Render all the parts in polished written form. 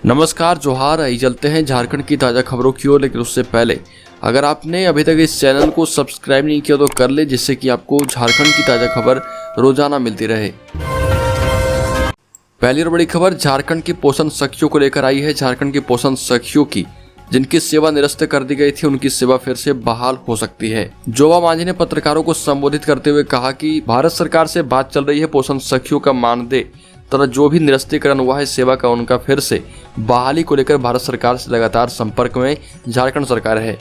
नमस्कार जोहार। आई चलते हैं झारखंड की ताज़ा खबरों की ओर, लेकिन उससे पहले अगर आपने अभी तक इस चैनल को सब्सक्राइब नहीं किया तो कर ले, जिससे कि आपको झारखंड की ताज़ा खबर रोजाना मिलती रहे। पहली और बड़ी खबर झारखंड की पोषण सखियों को लेकर आई है। झारखंड की पोषण सखियों की जिनकी सेवा निरस्त कर दी गई थी, उनकी सेवा फिर से बहाल हो सकती है। जोबा मांझी ने पत्रकारों को संबोधित करते हुए कहा कि भारत सरकार से बात चल रही है, पोषण सखियों का मानदेय तथा जो भी निरस्तीकरण हुआ है सेवा का, उनका फिर से बहाली को लेकर भारत सरकार से लगातार संपर्क में झारखंड सरकार है।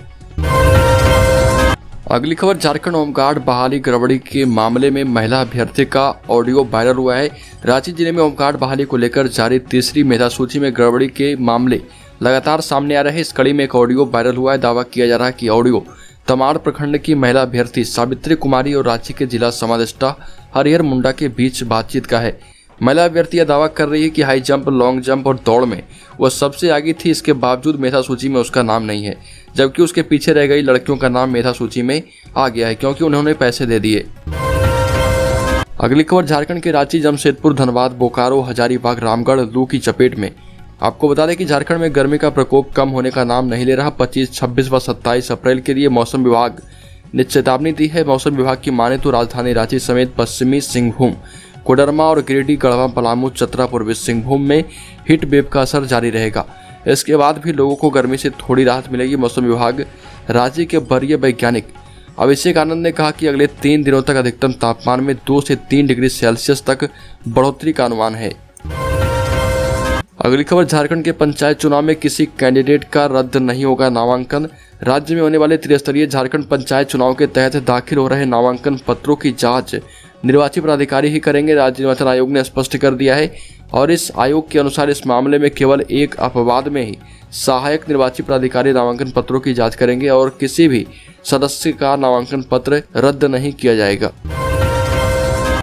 अगली खबर झारखंड होमगार्ड बहाली गड़बड़ी के मामले में महिला अभ्यर्थी का ऑडियो वायरल हुआ है। रांची जिले में होमगार्ड बहाली को लेकर जारी तीसरी मेधा सूची में गड़बड़ी के मामले लगातार सामने आ रहे हैं। इस कड़ी में एक ऑडियो वायरल हुआ है। दावा किया जा रहा है कि ऑडियो तमाड़ प्रखंड की महिला अभ्यर्थी सावित्री कुमारी और रांची के जिला समादेष्टा हरिहर मुंडा के बीच बातचीत का है। महिला अभ्यर्थी यह दावा कर रही है कि हाई जंप, लॉन्ग जंप और दौड़ में वह सबसे आगे थी। इसके बावजूद मेधा सूची में उसका नाम नहीं है, जबकि उसके पीछे रह गई लड़कियों का नाम मेधा सूची में आ गया है, क्योंकि उन्होंने पैसे दे दिए। अगली खबर झारखंड के रांची, जमशेदपुर, धनबाद, बोकारो, हजारीबाग, रामगढ़ लू की चपेट में। आपको बता दें कि झारखंड में गर्मी का प्रकोप कम होने का नाम नहीं ले रहा। 25, 26 व 27 अप्रैल के लिए मौसम विभाग ने चेतावनी दी है। मौसम विभाग की माने तो राजधानी रांची समेत पश्चिमी सिंहभूम, कोडरमा और गिरिडीह, गढ़वा, पलामू, चतरा, पूर्वी सिंहभूम में हीट वेव का असर जारी रहेगा। इसके बाद भी लोगों को गर्मी से थोड़ी राहत मिलेगी। मौसम विभाग रांची के वरीय वैज्ञानिक अभिषेक आनंद ने कहा कि अगले 3 दिनों तक अधिकतम तापमान में 2 से 3 डिग्री सेल्सियस तक बढ़ोतरी का अनुमान है। अगली खबर झारखंड के पंचायत चुनाव में किसी कैंडिडेट का रद्द नहीं होगा नामांकन। राज्य में होने वाले त्रिस्तरीय झारखंड पंचायत चुनाव के तहत दाखिल हो रहे नामांकन पत्रों की जांच निर्वाची पदाधिकारी ही करेंगे। राज्य निर्वाचन आयोग ने स्पष्ट कर दिया है और इस आयोग के अनुसार इस मामले में केवल एक अपवाद में ही सहायक निर्वाची पदाधिकारी नामांकन पत्रों की जांच करेंगे और किसी भी सदस्य का नामांकन पत्र रद्द नहीं किया जाएगा।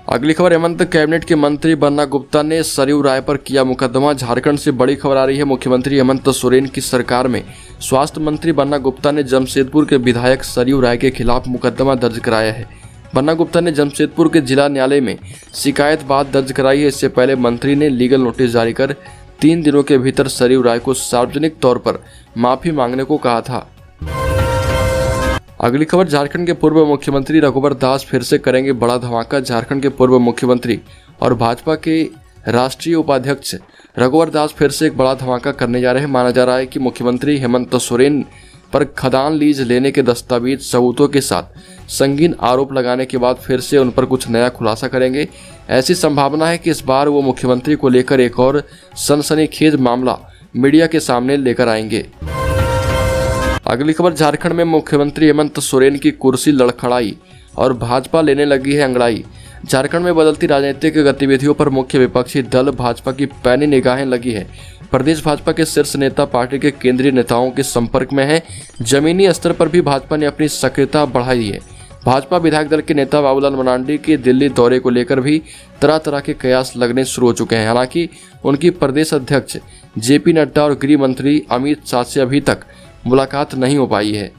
अगली खबर हेमंत कैबिनेट के मंत्री बन्ना गुप्ता ने सरयू राय पर किया मुकदमा। झारखंड से बड़ी खबर आ रही है। मुख्यमंत्री हेमंत सोरेन की सरकार में स्वास्थ्य मंत्री बन्ना गुप्ता ने जमशेदपुर के विधायक सरयू राय के खिलाफ मुकदमा दर्ज कराया है। बन्ना गुप्ता ने जमशेदपुर के जिला न्यायालय में शिकायत बात दर्ज कराई है। इससे पहले मंत्री ने लीगल नोटिस जारी कर 3 दिनों के भीतर सरयू राय को सार्वजनिक तौर पर माफी मांगने को कहा था। अगली खबर झारखंड के पूर्व मुख्यमंत्री रघुवर दास फिर से करेंगे बड़ा धमाका। झारखंड के पूर्व मुख्यमंत्री और भाजपा के राष्ट्रीय उपाध्यक्ष रघुवर दास फिर से एक बड़ा धमाका करने जा रहे हैं। माना जा रहा है कि मुख्यमंत्री हेमंत सोरेन पर खदान लीज लेने के दस्तावेज सबूतों के साथ संगीन आरोप लगाने के बाद फिर से उन पर कुछ नया खुलासा करेंगे। ऐसी संभावना है कि इस बार वो मुख्यमंत्री को लेकर एक और सनसनीखेज मामला मीडिया के सामने लेकर आएंगे। अगली खबर झारखंड में मुख्यमंत्री हेमंत सोरेन की कुर्सी लड़खड़ाई और भाजपा लेने लगी है अंगड़ाई। झारखंड में बदलती राजनीतिक गतिविधियों पर मुख्य विपक्षी दल भाजपा की पैनी निगाहें लगी है। प्रदेश भाजपा के शीर्ष नेता पार्टी के केंद्रीय नेताओं के संपर्क में है। जमीनी स्तर पर भी भाजपा ने अपनी सक्रियता बढ़ाई है। भाजपा विधायक दल के नेता बाबूलाल मरांडी के दिल्ली दौरे को लेकर भी तरह तरह के कयास लगने शुरू हो चुके हैं। हालांकि उनकी प्रदेश अध्यक्ष जेपी नड्डा और गृह मंत्री अमित शाह से अभी तक मुलाकात नहीं हो पाई है।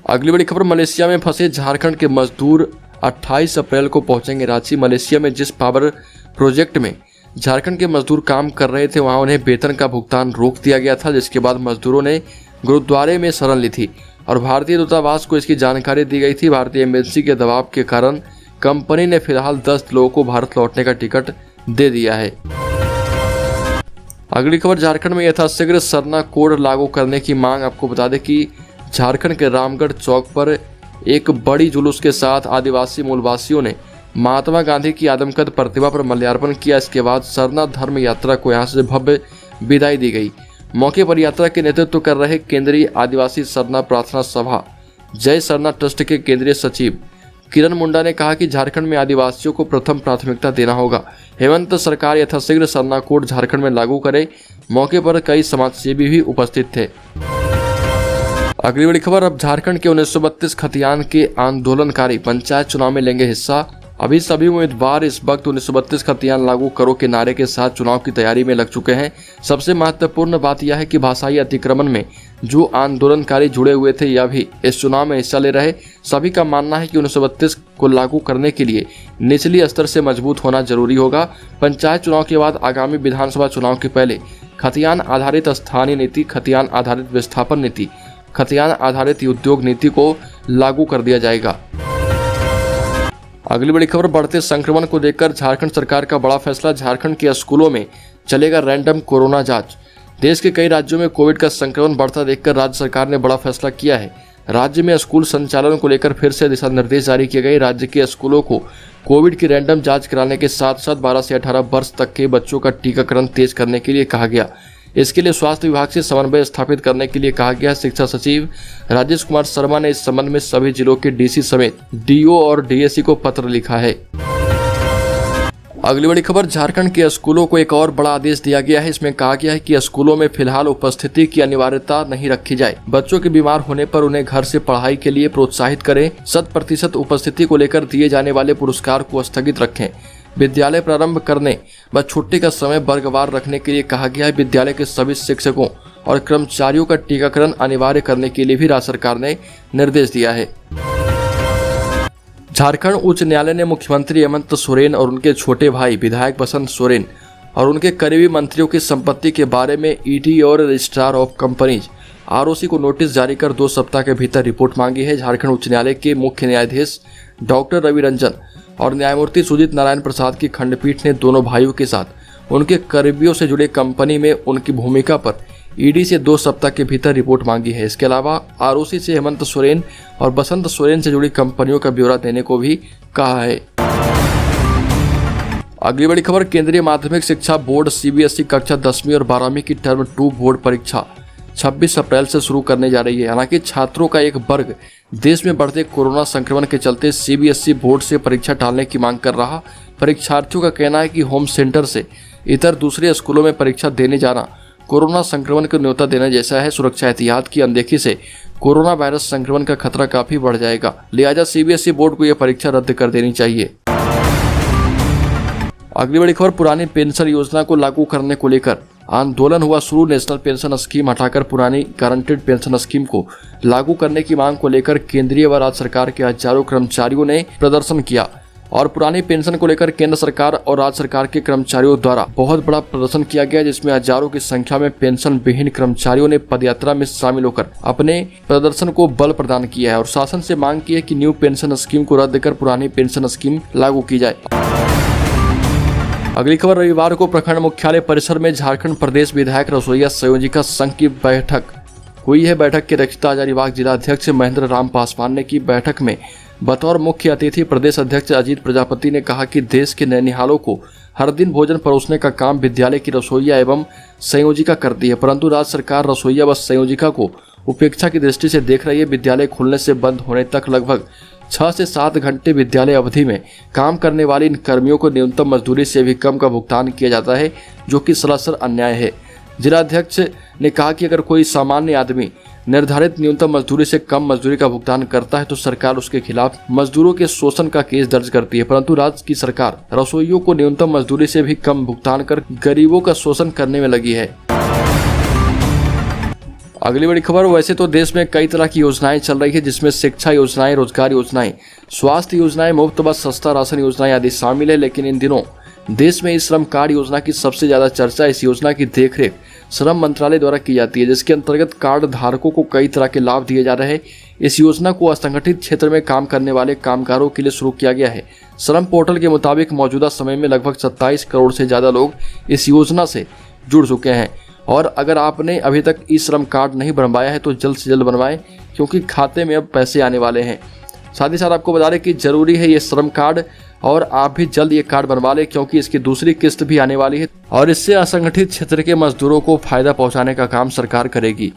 अगली बड़ी खबर मलेशिया में फंसे झारखंड के मजदूर 28 अप्रैल को पहुंचेंगे रांची। मलेशिया में जिस पावर प्रोजेक्ट में झारखंड के मजदूर काम कर रहे थे, वहां उन्हें वेतन का भुगतान रोक दिया गया था, जिसके बाद मजदूरों ने गुरुद्वारे में शरण ली थी और भारतीय दूतावास को इसकी जानकारी दी गई थी। भारतीय एम्बेसी के दबाव के कारण कंपनी ने फिलहाल 10 लोगों को भारत लौटने का टिकट दे दिया है। अगली खबर झारखंड में यथाशीघ्र सरना कोड लागू करने की मांग। आपको बता दें कि झारखंड के रामगढ़ चौक पर एक बड़ी जुलूस के साथ आदिवासी मूलवासियों ने महात्मा गांधी की आदमकद प्रतिमा पर माल्यार्पण किया। इसके बाद सरना धर्म यात्रा को यहां से भव्य विदाई दी गई। मौके पर यात्रा के नेतृत्व कर रहे केंद्रीय आदिवासी सरना प्रार्थना सभा जय सरना ट्रस्ट के केंद्रीय सचिव किरण मुंडा ने कहा कि झारखंड में आदिवासियों को प्रथम प्राथमिकता देना होगा। हेमंत सरकार यथाशीघ्र सरना कोड झारखंड में लागू करे। मौके पर कई समाजसेवी भी उपस्थित थे। अगली बड़ी खबर, अब झारखंड के 1932 खतियान के आंदोलनकारी पंचायत चुनाव में लेंगे हिस्सा। अभी सभी उम्मीदवार इस वक्त 1932 खतियान लागू करो के नारे के साथ चुनाव की तैयारी में लग चुके हैं। सबसे महत्वपूर्ण बात यह है कि भाषाई अतिक्रमण में जो आंदोलनकारी जुड़े हुए थे या भी इस चुनाव में हिस्सा ले रहे, सभी का मानना है कि 1932 को लागू करने के लिए निचली स्तर से मजबूत होना जरूरी होगा। पंचायत चुनाव के बाद आगामी विधानसभा चुनाव के पहले खतियान आधारित स्थानीय नीति, खतियान आधारित विस्थापन नीति, खतियान आधारित उद्योग नीति को लागू कर दिया जाएगा। अगली बड़ी खबर, बढ़ते संक्रमण को देखकर झारखंड सरकार का बड़ा फैसला। झारखंड के स्कूलों में चलेगा रैंडम कोरोना जांच। देश के कई राज्यों में कोविड का संक्रमण बढ़ता देखकर राज्य सरकार ने बड़ा फैसला किया है। राज्य में स्कूल संचालन को लेकर फिर से दिशा निर्देश जारी किए गए। राज्य के स्कूलों को कोविड की रैंडम जांच कराने के साथ साथ 12 से 18 वर्ष तक के बच्चों का टीकाकरण तेज करने के लिए कहा गया। इसके लिए स्वास्थ्य विभाग से समन्वय स्थापित करने के लिए कहा गया। शिक्षा सचिव राजेश कुमार शर्मा ने इस संबंध में सभी जिलों के डीसी समेत डीओ और डीएससी को पत्र लिखा है। अगली बड़ी खबर, झारखंड के स्कूलों को एक और बड़ा आदेश दिया गया है। इसमें कहा गया है कि स्कूलों में फिलहाल उपस्थिति की अनिवार्यता नहीं रखी जाए। बच्चों के बीमार होने पर उन्हें घर से पढ़ाई के लिए प्रोत्साहित करें। 100% उपस्थिति को लेकर दिए जाने वाले पुरस्कार को स्थगित रखें। विद्यालय प्रारंभ करने व छुट्टी का समय वर्गवार रखने के लिए कहा गया है। विद्यालय के सभी शिक्षकों और कर्मचारियों का टीकाकरण अनिवार्य करने के लिए भी राज्य सरकार ने निर्देश दिया है। झारखंड उच्च न्यायालय ने मुख्यमंत्री हेमंत सोरेन और उनके छोटे भाई विधायक बसंत सोरेन और उनके करीबी मंत्रियों की संपत्ति के बारे में ईडी और रजिस्ट्रार ऑफ कंपनीज आरओसी को नोटिस जारी कर 2 सप्ताह के भीतर रिपोर्ट मांगी है। झारखंड उच्च न्यायालय के मुख्य न्यायाधीश डॉक्टर रवि रंजन और न्यायमूर्ति सुजीत नारायण प्रसाद की खंडपीठ ने दोनों भाइयों के साथ उनके करीबियों से जुड़े कंपनी में उनकी भूमिका पर ईडी से 2 सप्ताह के भीतर रिपोर्ट मांगी है। इसके अलावा आरओसी से हेमंत सोरेन और बसंत सोरेन से जुड़ी कंपनियों का ब्यौरा देने को भी कहा है। अगली बड़ी खबर, केंद्रीय माध्यमिक शिक्षा बोर्ड सीबीएसई कक्षा 10वीं और 12वीं की टर्म 2 बोर्ड परीक्षा 26 अप्रैल से शुरू करने जा रही है। हालांकि छात्रों का एक वर्ग देश में बढ़ते कोरोना संक्रमण के चलते सीबीएसई बोर्ड से परीक्षा टालने की मांग कर रहा। परीक्षार्थियों का कहना है कि होम सेंटर से इतर दूसरे स्कूलों में परीक्षा देने जाना कोरोना संक्रमण को न्योता देने जैसा है। सुरक्षा एहतियात की अनदेखी से कोरोना वायरस संक्रमण का खतरा काफी बढ़ जाएगा। लिहाजा सीबीएसई बोर्ड को यह परीक्षा रद्द कर देनी चाहिए। अगली बड़ी खबर, पुरानी पेंशन योजना को लागू करने को लेकर आंदोलन हुआ शुरू। नेशनल पेंशन स्कीम हटाकर पुरानी गारंटेड पेंशन स्कीम को लागू करने की मांग को लेकर केंद्रीय व राज्य सरकार के हजारों कर्मचारियों ने प्रदर्शन किया और पुरानी पेंशन को लेकर केंद्र सरकार और राज्य सरकार के कर्मचारियों द्वारा बहुत बड़ा प्रदर्शन किया गया, जिसमें हजारों की संख्या में पेंशन विहीन कर्मचारियों ने पदयात्रा में शामिल होकर अपने प्रदर्शन को बल प्रदान किया है और शासन से मांग की है कि न्यू पेंशन स्कीम को रद्द कर पुरानी पेंशन स्कीम लागू की जाए। अगली खबर, रविवार को प्रखंड मुख्यालय परिसर में झारखंड प्रदेश विधायक रसोईया संयोजिका संघ की बैठक हुई है। बैठक की अध्यक्षता हजारीबाग जिला अध्यक्ष महेंद्र राम पासवान ने की। बैठक में बतौर मुख्य अतिथि प्रदेश अध्यक्ष अजीत प्रजापति ने कहा कि देश के नैनिहालों को हर दिन भोजन परोसने का काम विद्यालय की रसोईया एवं संयोजिका करती है, परंतु राज्य सरकार रसोईया व संयोजिका को उपेक्षा की दृष्टि से देख रही है। विद्यालय खुलने से बंद होने तक लगभग 6 से 7 घंटे विद्यालय अवधि में काम करने वाले इन कर्मियों को न्यूनतम मजदूरी से भी कम का भुगतान किया जाता है, जो कि सरासर अन्याय है। जिलाध्यक्ष ने कहा कि अगर कोई सामान्य आदमी निर्धारित न्यूनतम मजदूरी से कम मजदूरी का भुगतान करता है तो सरकार उसके खिलाफ मजदूरों के शोषण का केस दर्ज करती है, परंतु राज्य की सरकार रसोइयों को न्यूनतम मजदूरी से भी कम भुगतान कर गरीबों का शोषण करने में लगी है। अगली बड़ी खबर, वैसे तो देश में कई तरह की योजनाएं चल रही है, जिसमें शिक्षा योजनाएं, रोजगार योजनाएं, स्वास्थ्य योजनाएं, मुफ्त व सस्ता राशन योजनाएं आदि शामिल है। लेकिन इन दिनों देश में इस श्रम कार्ड योजना की सबसे ज्यादा चर्चा इस योजना की देखरेख श्रम मंत्रालय द्वारा की जाती है, जिसके अंतर्गत कार्ड धारकों को कई तरह के लाभ दिए जा रहे हैं। इस योजना को असंगठित क्षेत्र में काम करने वाले कामगारों के लिए शुरू किया गया है। श्रम पोर्टल के मुताबिक मौजूदा समय में लगभग 27 करोड़ से ज्यादा लोग इस योजना से जुड़ चुके हैं और अगर आपने अभी तक ई श्रम कार्ड नहीं बनवाया है तो जल्द से जल्द बनवाएं, क्योंकि खाते में अब पैसे आने वाले हैं। साथ ही साथ आपको बता दें कि जरूरी है ये श्रम कार्ड और आप भी जल्द ये कार्ड बनवा लें, क्योंकि इसकी दूसरी किस्त भी आने वाली है और इससे असंगठित क्षेत्र के मजदूरों को फायदा पहुंचाने का काम सरकार करेगी।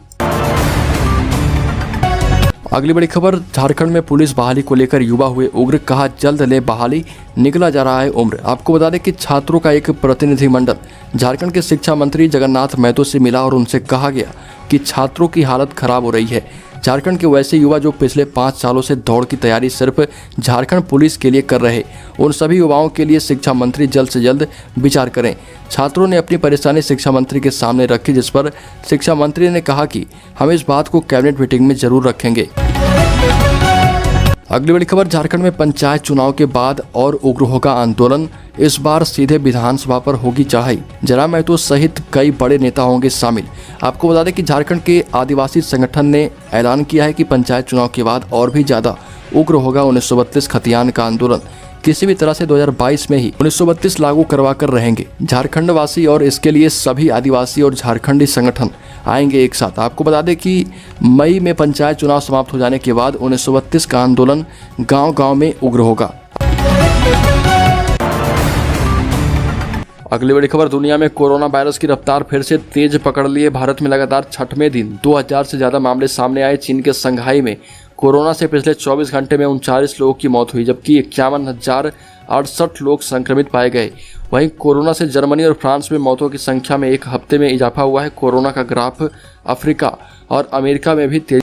अगली बड़ी खबर, झारखंड में पुलिस बहाली को लेकर युवा हुए उग्र, कहा जल्द ले बहाली, निकला जा रहा है उम्र। आपको बता दें कि छात्रों का एक प्रतिनिधिमंडल झारखंड के शिक्षा मंत्री जगन्नाथ महतो से मिला और उनसे कहा गया कि छात्रों की हालत खराब हो रही है। झारखंड के वैसे युवा जो पिछले 5 सालों से दौड़ की तैयारी सिर्फ झारखंड पुलिस के लिए कर रहे, उन सभी युवाओं के लिए शिक्षा मंत्री जल्द से जल्द विचार करें। छात्रों ने अपनी परेशानी शिक्षा मंत्री के सामने रखी, जिस पर शिक्षा मंत्री ने कहा कि हम इस बात को कैबिनेट मीटिंग में जरूर रखेंगे। अगली बड़ी खबर, झारखंड में पंचायत चुनाव के बाद और उग्र होगा आंदोलन, इस बार सीधे विधानसभा पर होगी चढ़ाई। जयराम महतो सहित कई बड़े नेता होंगे शामिल। आपको बता दें कि झारखंड के आदिवासी संगठन ने ऐलान किया है कि पंचायत चुनाव के बाद और भी ज्यादा उग्र होगा 1932 खतियान का आंदोलन। किसी भी तरह से 2022 में ही 1932 लागू करवा कर रहेंगे झारखंड वासी, और इसके लिए सभी आदिवासी और झारखंडी संगठन आएंगे एक साथ। आपको बता दें कि मई में पंचायत चुनाव समाप्त हो जाने के बाद 1932 का आंदोलन गांव-गांव में उग्र होगा। अगली बड़ी खबर, दुनिया में कोरोना वायरस की रफ्तार फिर से तेज पकड़ लिए। भारत में लगातार 6वें दिन 2000 से ज्यादा मामले सामने आए। चीन के संघाई में कोरोना से पिछले 24 घंटे में 39 लोगों की मौत हुई, जबकि 51,068 लोग संक्रमित पाए गए। वहीं कोरोना से जर्मनी और फ्रांस में मौतों की संख्या में एक हफ्ते में इजाफा हुआ है। कोरोना का ग्राफ अफ्रीका और अमेरिका में भी तेज